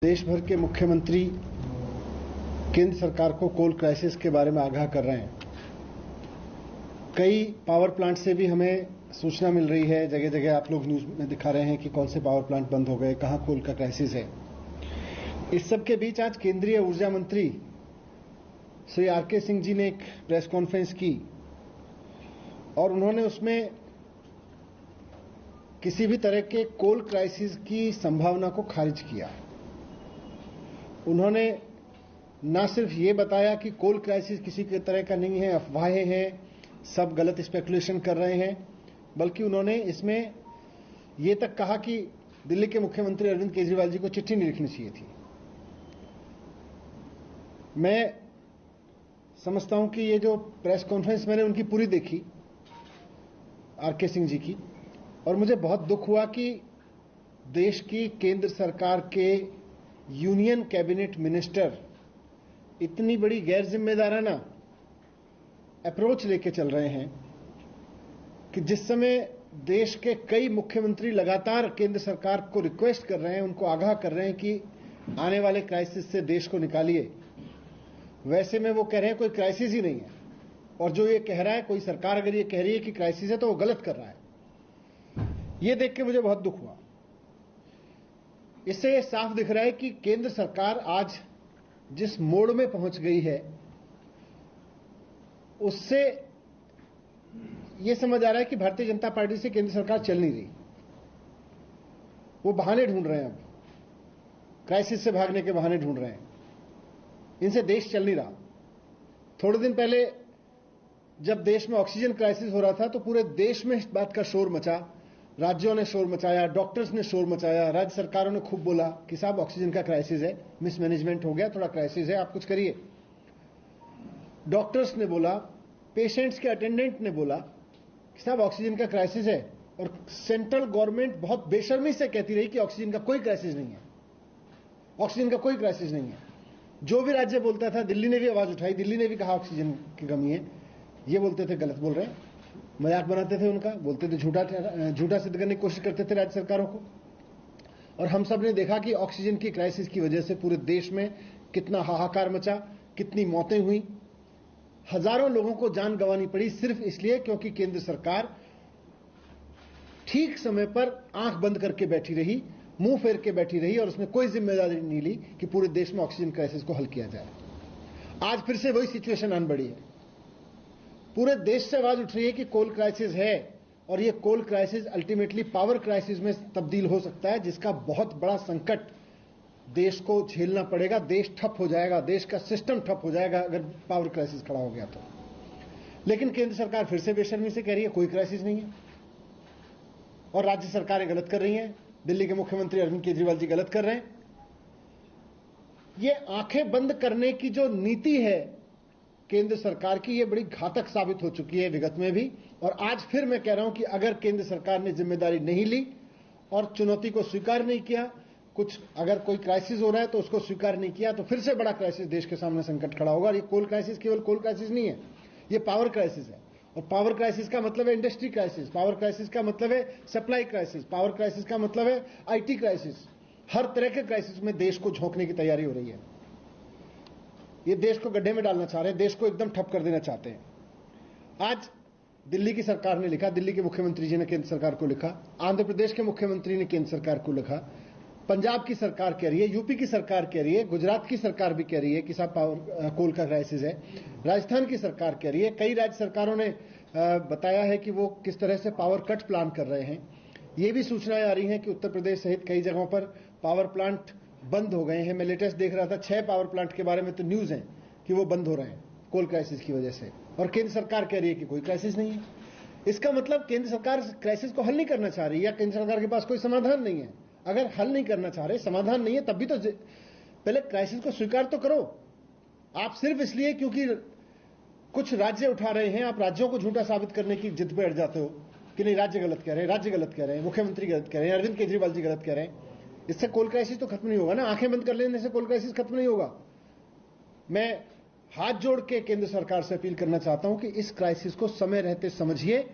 देश भर के मुख्यमंत्री केंद्र सरकार को कोल क्राइसिस के बारे में आगाह कर रहे हैं। कई पावर प्लांट से भी हमें सूचना मिल रही है, जगह जगह आप लोग न्यूज में दिखा रहे हैं कि कौन से पावर प्लांट बंद हो गए, कहां कोल का क्राइसिस है। इस सब के बीच आज केंद्रीय ऊर्जा मंत्री श्री आर.के. सिंह जी ने एक प्रेस कॉन्फ्रेंस की और उन्होंने उसमें किसी भी तरह के कोल क्राइसिस की संभावना को खारिज किया। उन्होंने न सिर्फ ये बताया कि कोल क्राइसिस किसी के तरह का नहीं है, अफवाहें हैं, सब गलत स्पेकुलेशन कर रहे हैं, बल्कि उन्होंने इसमें ये तक कहा कि दिल्ली के मुख्यमंत्री अरविंद केजरीवाल जी को चिट्ठी नहीं लिखनी चाहिए थी। मैं समझता हूं कि ये जो प्रेस कॉन्फ्रेंस मैंने उनकी पूरी देखी, आर.के. सिंह जी की, और मुझे बहुत दुख हुआ कि देश की केंद्र सरकार के यूनियन कैबिनेट मिनिस्टर इतनी बड़ी गैर जिम्मेदाराना अप्रोच लेके चल रहे हैं कि जिस समय देश के कई मुख्यमंत्री लगातार केंद्र सरकार को रिक्वेस्ट कर रहे हैं, उनको आगाह कर रहे हैं कि आने वाले क्राइसिस से देश को निकालिए, वैसे में वो कह रहे हैं कोई क्राइसिस ही नहीं है। और जो ये कह रहा है, कोई सरकार अगर ये कह रही है कि क्राइसिस है तो वो गलत कर रहा है। ये देख के मुझे बहुत दुख हुआ। इससे ये साफ दिख रहा है कि केंद्र सरकार आज जिस मोड़ में पहुंच गई है, उससे यह समझ आ रहा है कि भारतीय जनता पार्टी से केंद्र सरकार चल नहीं रही। वो बहाने ढूंढ रहे हैं, अब क्राइसिस से भागने के बहाने ढूंढ रहे हैं। इनसे देश चल नहीं रहा। थोड़े दिन पहले जब देश में ऑक्सीजन क्राइसिस हो रहा था तो पूरे देश में इस बात का शोर मचा, राज्यों ने शोर मचाया, डॉक्टर्स ने शोर मचाया, राज्य सरकारों ने खूब बोला कि साहब ऑक्सीजन का क्राइसिस है, मिसमैनेजमेंट हो गया, थोड़ा क्राइसिस है, आप कुछ करिए। डॉक्टर्स ने बोला, पेशेंट्स के अटेंडेंट ने बोला कि साहब ऑक्सीजन का क्राइसिस है, और सेंट्रल गवर्नमेंट बहुत बेशर्मी से कहती रही कि ऑक्सीजन का कोई क्राइसिस नहीं है, ऑक्सीजन का कोई क्राइसिस नहीं है। जो भी राज्य बोलता था, दिल्ली ने भी आवाज उठाई, दिल्ली ने भी कहा ऑक्सीजन की कमी है। ये बोलते थे गलत बोल रहे हैं, मजाक बनाते थे उनका, बोलते थे झूठा सिद्ध करने की कोशिश करते थे राज्य सरकारों को। और हम सब ने देखा कि ऑक्सीजन की क्राइसिस की वजह से पूरे देश में कितना हाहाकार मचा, कितनी मौतें हुई, हजारों लोगों को जान गंवानी पड़ी सिर्फ इसलिए क्योंकि केंद्र सरकार ठीक समय पर आंख बंद करके बैठी रही, मुंह फेर के बैठी रही, और उसने कोई जिम्मेदारी नहीं ली कि पूरे देश में ऑक्सीजन क्राइसिस को हल किया जाए। आज फिर से वही सिचुएशन आन बढ़ी है। पूरे देश से आवाज उठ रही है कि कोल क्राइसिस है, और ये कोल क्राइसिस अल्टीमेटली पावर क्राइसिस में तब्दील हो सकता है, जिसका बहुत बड़ा संकट देश को झेलना पड़ेगा। देश ठप हो जाएगा, देश का सिस्टम ठप हो जाएगा अगर पावर क्राइसिस खड़ा हो गया तो। लेकिन केंद्र सरकार फिर से बेशर्मी से कह रही है कोई क्राइसिस नहीं है, और राज्य सरकारें गलत कर रही हैं। दिल्ली के मुख्यमंत्री अरविंद केजरीवाल जी गलत कर रहे हैं। ये आंखें बंद करने की जो नीति है केंद्र सरकार की, ये बड़ी घातक साबित हो चुकी है विगत में भी, और आज फिर मैं कह रहा हूं कि अगर केंद्र सरकार ने जिम्मेदारी नहीं ली और चुनौती को स्वीकार नहीं किया, कुछ अगर कोई क्राइसिस हो रहा है तो उसको स्वीकार नहीं किया, तो फिर से बड़ा क्राइसिस देश के सामने संकट खड़ा होगा। और ये कोल क्राइसिस केवल कोल क्राइसिस नहीं है, ये पावर क्राइसिस है। और पावर क्राइसिस का मतलब है इंडस्ट्री क्राइसिस, पावर क्राइसिस का मतलब है सप्लाई क्राइसिस, पावर क्राइसिस का मतलब है IT क्राइसिस। हर तरह के क्राइसिस में देश को झोंकने की तैयारी हो रही है। ये देश को गड्ढे में डालना चाह रहे हैं, देश को एकदम ठप कर देना चाहते हैं। आज दिल्ली की सरकार ने लिखा, दिल्ली के मुख्यमंत्री जी ने केंद्र सरकार को लिखा, आंध्र प्रदेश के मुख्यमंत्री ने केंद्र सरकार को लिखा, पंजाब की सरकार कह रही है, यूपी की सरकार कह रही है, गुजरात की सरकार भी कह रही है कि साहब कोल का क्राइसिस है, राजस्थान की सरकार कह रही है। कई राज्य सरकारों ने बताया है कि वो किस तरह से पावर कट प्लान कर रहे हैं। ये भी सूचनाएं आ रही हैं कि उत्तर प्रदेश सहित कई जगहों पर पावर प्लांट बंद हो गए हैं। मैं लेटेस्ट देख रहा था, 6 पावर प्लांट के बारे में तो न्यूज है कि वो बंद हो रहे हैं कोल क्राइसिस की वजह से, और केंद्र सरकार कह रही है कि कोई क्राइसिस नहीं है। इसका मतलब केंद्र सरकार क्राइसिस को हल नहीं करना चाह रही, या केंद्र सरकार के पास कोई समाधान नहीं है। अगर हल नहीं करना चाह रहे, समाधान नहीं है, तब भी तो पहले क्राइसिस को स्वीकार तो करो। आप सिर्फ इसलिए क्योंकि कुछ राज्य उठा रहे हैं, आप राज्यों को झूठा साबित करने की जिद पे अड़ जाते हो कि नहीं राज्य गलत कह रहे हैं, राज्य गलत कह रहे हैं, मुख्यमंत्री गलत कह रहे हैं, अरविंद केजरीवाल जी गलत कह रहे हैं। इससे कोल क्राइसिस तो खत्म नहीं होगा ना, आंखें बंद कर लेने से कोल क्राइसिस खत्म नहीं होगा। मैं हाथ जोड़ के केंद्र सरकार से अपील करना चाहता हूं कि इस क्राइसिस को समय रहते समझिए।